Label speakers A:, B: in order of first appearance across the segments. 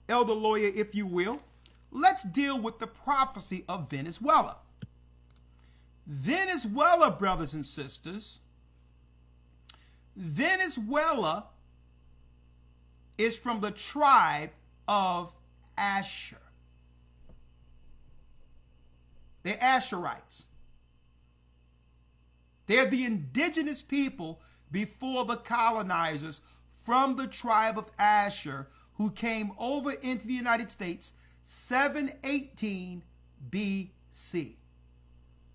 A: elder lawyer, if you will, let's deal with the prophecy of Venezuela. Venezuela, brothers and sisters, Venezuela is from the tribe of Asher. They're Asherites. They're the indigenous people before the colonizers from the tribe of Asher who came over into the United States 718 BC.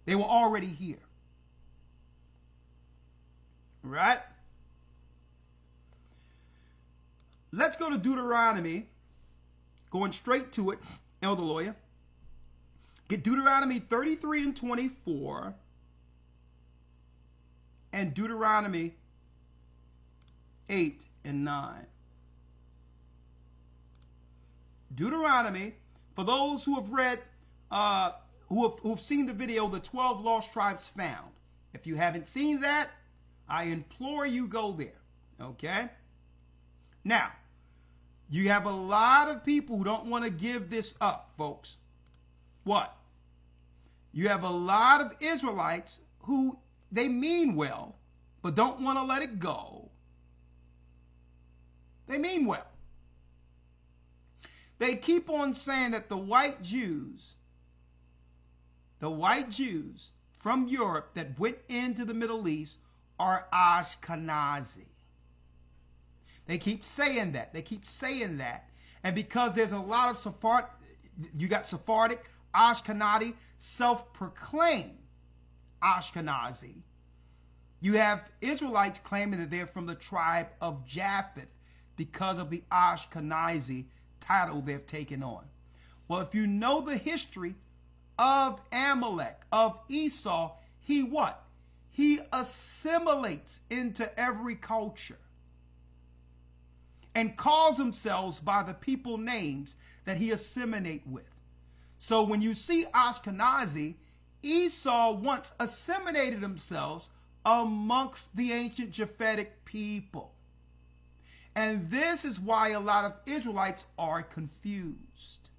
A: They were already here. Right? Let's go to Deuteronomy, going straight to it, elder lawyer. Get Deuteronomy 33 and 24 and Deuteronomy 8 and 9. Deuteronomy, for those who have read, who have seen the video, The 12 Lost Tribes Found. If you haven't seen that, I implore you go there. Okay? Now, you have a lot of people who don't want to give this up, folks. What? You have a lot of Israelites who they mean well, but don't want to let it go. They mean well. They keep on saying that the white Jews from Europe that went into the Middle East are Ashkenazi. They keep saying that. They keep saying that. And because there's a lot of Sephardic, you got Sephardic, Ashkenazi, self-proclaimed Ashkenazi. You have Israelites claiming that they're from the tribe of Japheth because of the Ashkenazi title they've taken on. Well, if you know the history of Amalek, of Esau, he what? He assimilates into every culture and calls themselves by the people names that he assimilate with. So when you see Ashkenazi, Esau once assimilated themselves amongst the ancient Japhetic people. And this is why a lot of Israelites are confused.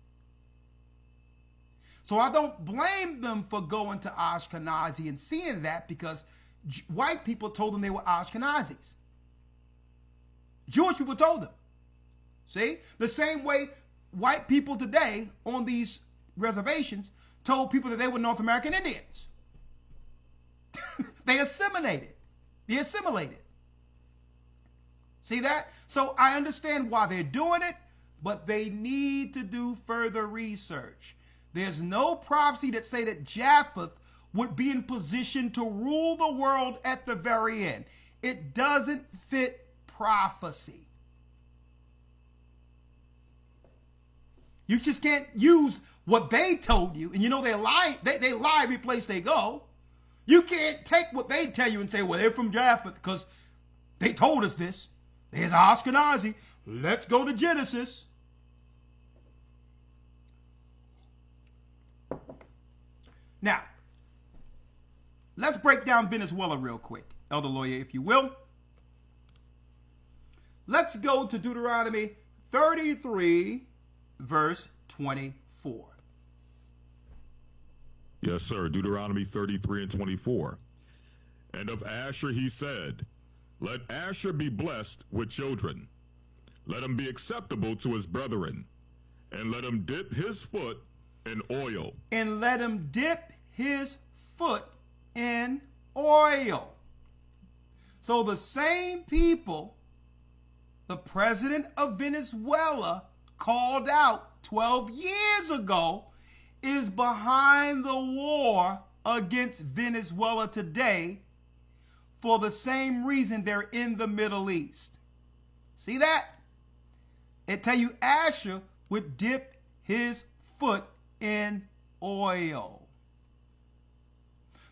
A: So I don't blame them for going to Ashkenazi and seeing that, because white people told them they were Ashkenazis. Jewish people told them. See? The same way white people today on these reservations told people that they were North American Indians. They assimilated. They assimilated. See that? So I understand why they're doing it, but they need to do further research. There's no prophecy that say that Japheth would be in position to rule the world at the very end. It doesn't fit prophecy. You just can't use what they told you, and you know they lie. They lie every place they go. You can't take what they tell you and say, well, they're from Japheth because they told us this. There's Ashkenazi. Let's go to Genesis. Now, let's break down Venezuela real quick, elder lawyer, if you will. Let's go to Deuteronomy 33, verse 24.
B: Yes, sir. Deuteronomy 33 and 24. And of Asher he said, let Asher be blessed with children. Let him be acceptable to his brethren. And let him dip his foot in oil.
A: And let him dip his foot in oil. So the same people the president of Venezuela called out 12 years ago is behind the war against Venezuela today for the same reason they're in the Middle East. See that? It tell you Asher would dip his foot in oil.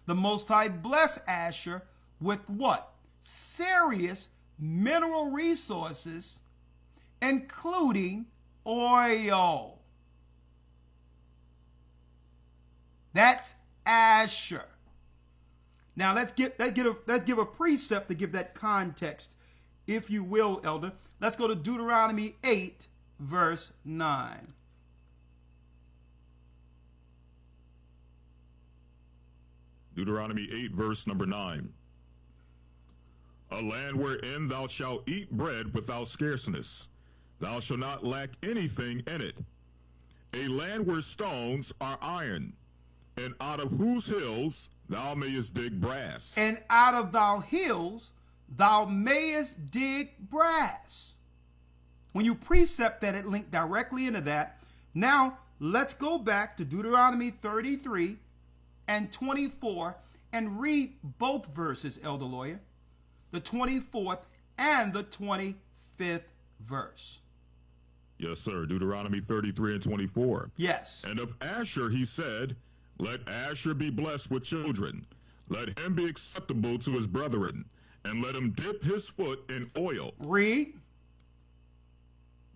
A: The Most High blessed Asher with what? Serious mineral resources, including oil. That's Asher. Now let's give a precept to give that context, if you will, elder. Let's go to Deuteronomy 8, verse 9.
B: Deuteronomy 8, verse number 9. A land wherein thou shalt eat bread without scarceness. Thou shalt not lack anything in it. A land where stones are iron, and out of whose hills thou mayest dig brass.
A: And out of thy hills thou mayest dig brass. When you precept that, it linked directly into that. Now, let's go back to Deuteronomy 33 and 24 and read both verses, Elder Lawyer. The 24th and the 25th verse.
B: Yes, sir. Deuteronomy 33 and 24.
A: Yes.
B: And of Asher he said, let Asher be blessed with children. Let him be acceptable to his brethren, and let him dip his foot in oil.
A: Read.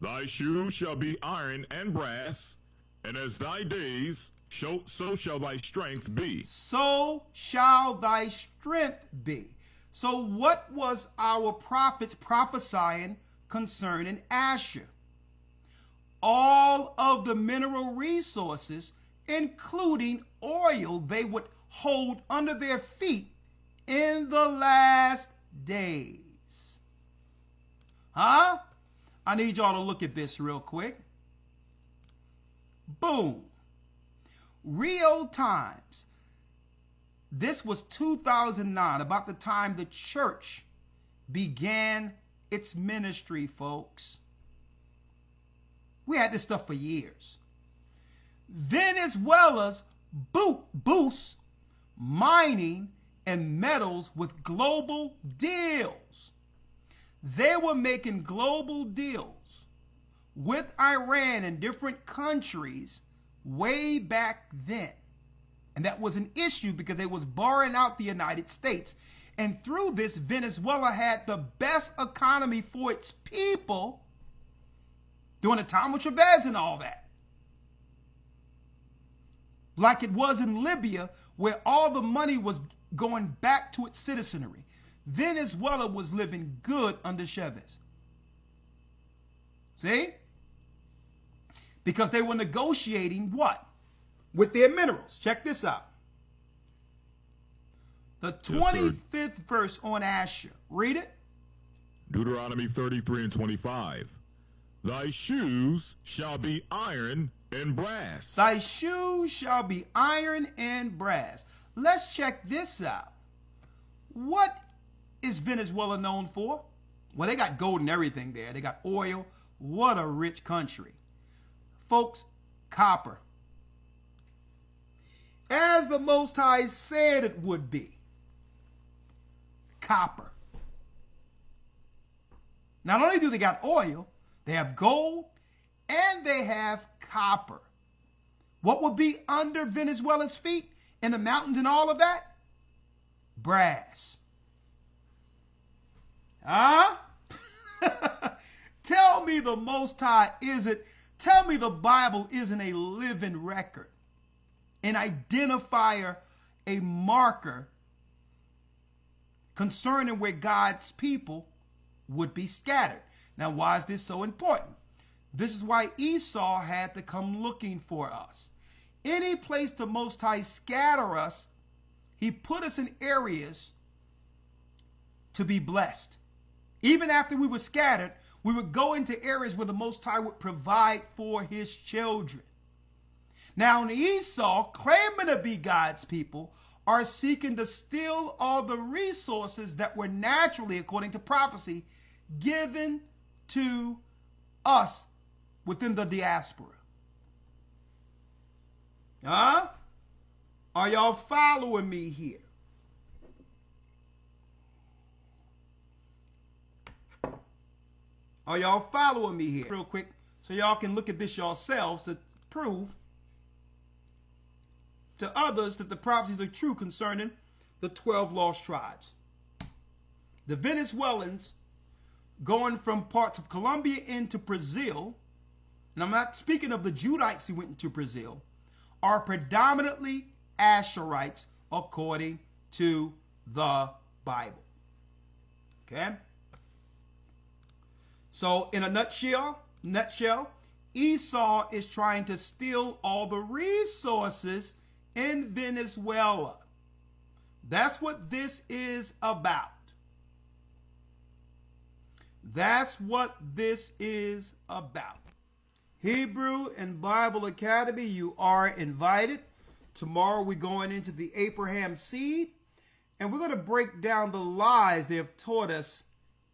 B: Thy shoes shall be iron and brass, and as thy days, so shall thy strength be.
A: So shall thy strength be. So what was our prophets prophesying concerning Asher? All of the mineral resources, including oil, they would hold under their feet in the last days. Huh? I need y'all to look at this real quick. Boom. Real times. This was 2009, about the time the church began its ministry, folks. We had this stuff for years. Venezuela's boosts mining and metals with global deals. They were making global deals with Iran and different countries way back then. And that was an issue because they was borrowing out the United States. And through this, Venezuela had the best economy for its people during the time of Chavez and all that. Like it was in Libya, where all the money was going back to its citizenry. Venezuela was living good under Chavez. See? Because they were negotiating what? With their minerals. Check this out. The 25th verse on Asher. Read it.
B: Deuteronomy 33 and 25. Thy shoes shall be iron and brass.
A: Thy shoes shall be iron and brass. Let's check this out. What is Venezuela known for? Well, they got gold and everything there. They got oil. What a rich country. Folks, copper. As the Most High said it would be. Copper. Not only do they got oil, they have gold and they have copper. What would be under Venezuela's feet in the mountains and all of that? Brass. Huh? Tell me the Most High tell me the Bible isn't a living record, an identifier, a marker concerning where God's people would be scattered. Now, why is this so important? This is why Esau had to come looking for us. Any place the Most High scatter us, he put us in areas to be blessed. Even after we were scattered, we would go into areas where the Most High would provide for his children. Now, Esau, claiming to be God's people, are seeking to steal all the resources that were naturally, according to prophecy, given to us within the diaspora. Huh? Are y'all following me here? Are y'all following me here? Real quick, so y'all can look at this yourselves to prove to others that the prophecies are true concerning the 12 lost tribes. The Venezuelans going from parts of Colombia into Brazil, and I'm not speaking of the Judites who went into Brazil, are predominantly Asherites according to the Bible. Okay? So in a nutshell, Esau is trying to steal all the resources in Venezuela. That's what this is about. That's what this is about. Hebrew and Bible Academy, you are invited. Tomorrow we're going into the Abraham seed, and we're going to break down the lies they have taught us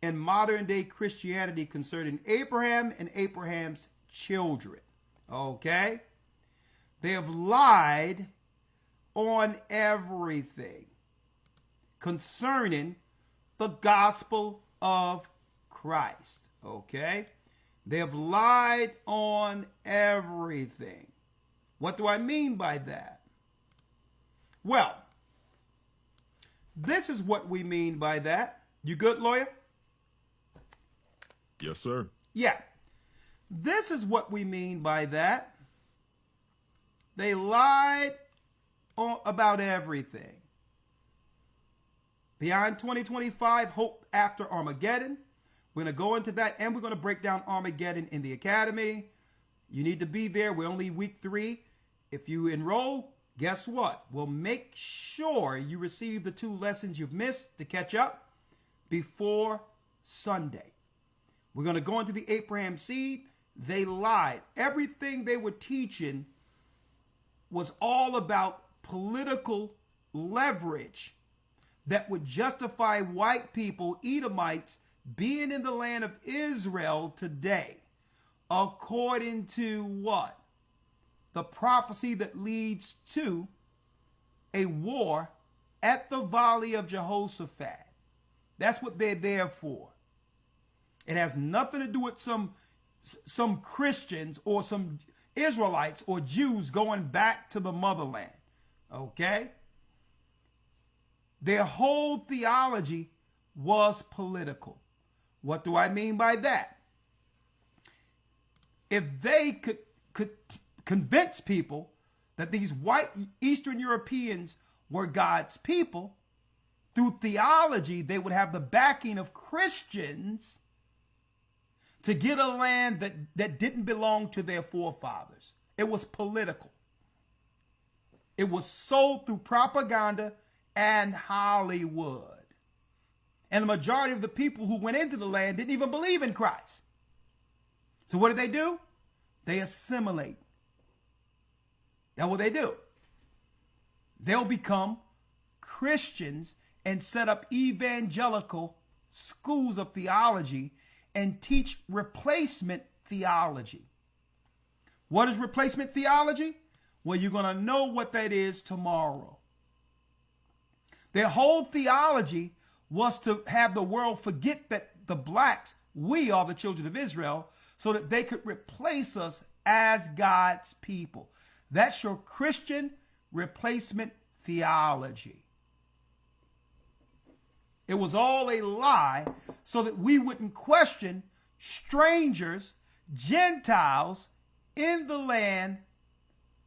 A: in modern day Christianity concerning Abraham and Abraham's children. Okay? They have lied on everything concerning the gospel of Christ. Okay? They have lied on everything. What do I mean by that? Well, this is what we mean by that. You good, lawyer?
B: Yes, sir.
A: Yeah. This is what we mean by that. They lied about everything. Beyond 2025, hope after Armageddon. We're going to go into that, and we're going to break down Armageddon in the academy. You need to be there. We're only week 3. If you enroll, guess what? We'll make sure you receive the 2 lessons you've missed to catch up before Sunday. We're going to go into the Abraham seed. They lied. Everything they were teaching was all about political leverage that would justify white people, Edomites, being in the land of Israel today, according to what? The prophecy that leads to a war at the Valley of Jehoshaphat. That's what they're there for. It has nothing to do with some Christians or some Israelites or Jews going back to the motherland. Okay? Their whole theology was political. What do I mean by that? If they could convince people that these white Eastern Europeans were God's people, through theology, they would have the backing of Christians to get a land that didn't belong to their forefathers. It was political. It was sold through propaganda and Hollywood. And the majority of the people who went into the land didn't even believe in Christ. So what do? They assimilate. That's what they do. They'll become Christians and set up evangelical schools of theology and teach replacement theology. What is replacement theology? Well, you're going to know what that is tomorrow. Their whole theology was to have the world forget that the blacks, we are the children of Israel, so that they could replace us as God's people. That's your Christian replacement theology. It was all a lie so that we wouldn't question strangers, Gentiles in the land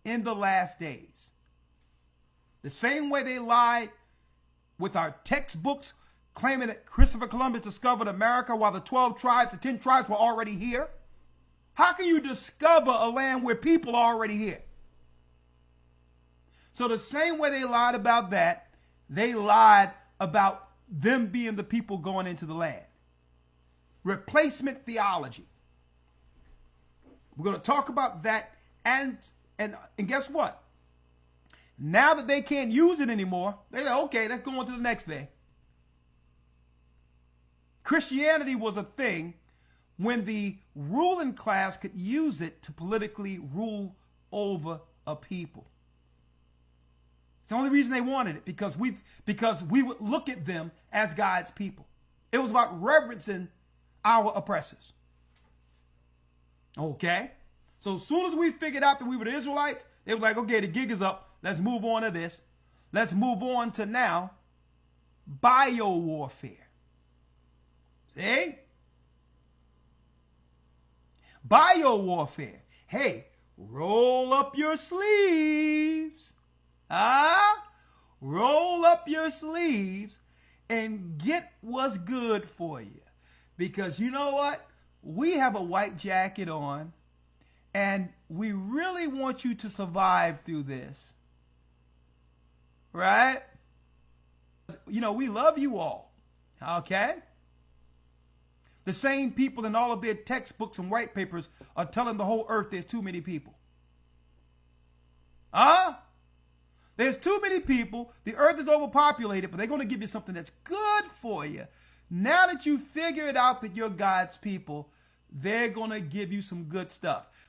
A: in the last days. The same way they lied with our textbooks claiming that Christopher Columbus discovered America while the 12 tribes, the 10 tribes were already here. How can you discover a land where people are already here? So the same way they lied about that, they lied about them being the people going into the land. Replacement theology. We're going to talk about that, and guess what? Now that they can't use it anymore, they're like, okay, let's go on to the next thing. Christianity was a thing when the ruling class could use it to politically rule over a people. It's the only reason they wanted it, because we would look at them as God's people. It was about reverencing our oppressors. Okay? So as soon as we figured out that we were the Israelites, they were like, okay, the gig is up. Let's move on to this. Let's move on to now biowarfare. See? Biowarfare. Hey, roll up your sleeves. Roll up your sleeves and get what's good for you. Because you know what? We have a white jacket on And we really want you to survive through this. Right? You know, we love you all. Okay? The same people in all of their textbooks and white papers are telling the whole earth there's too many people. Huh? There's too many people. The earth is overpopulated, but they're going to give you something that's good for you. Now that you figure it out that you're God's people, they're going to give you some good stuff.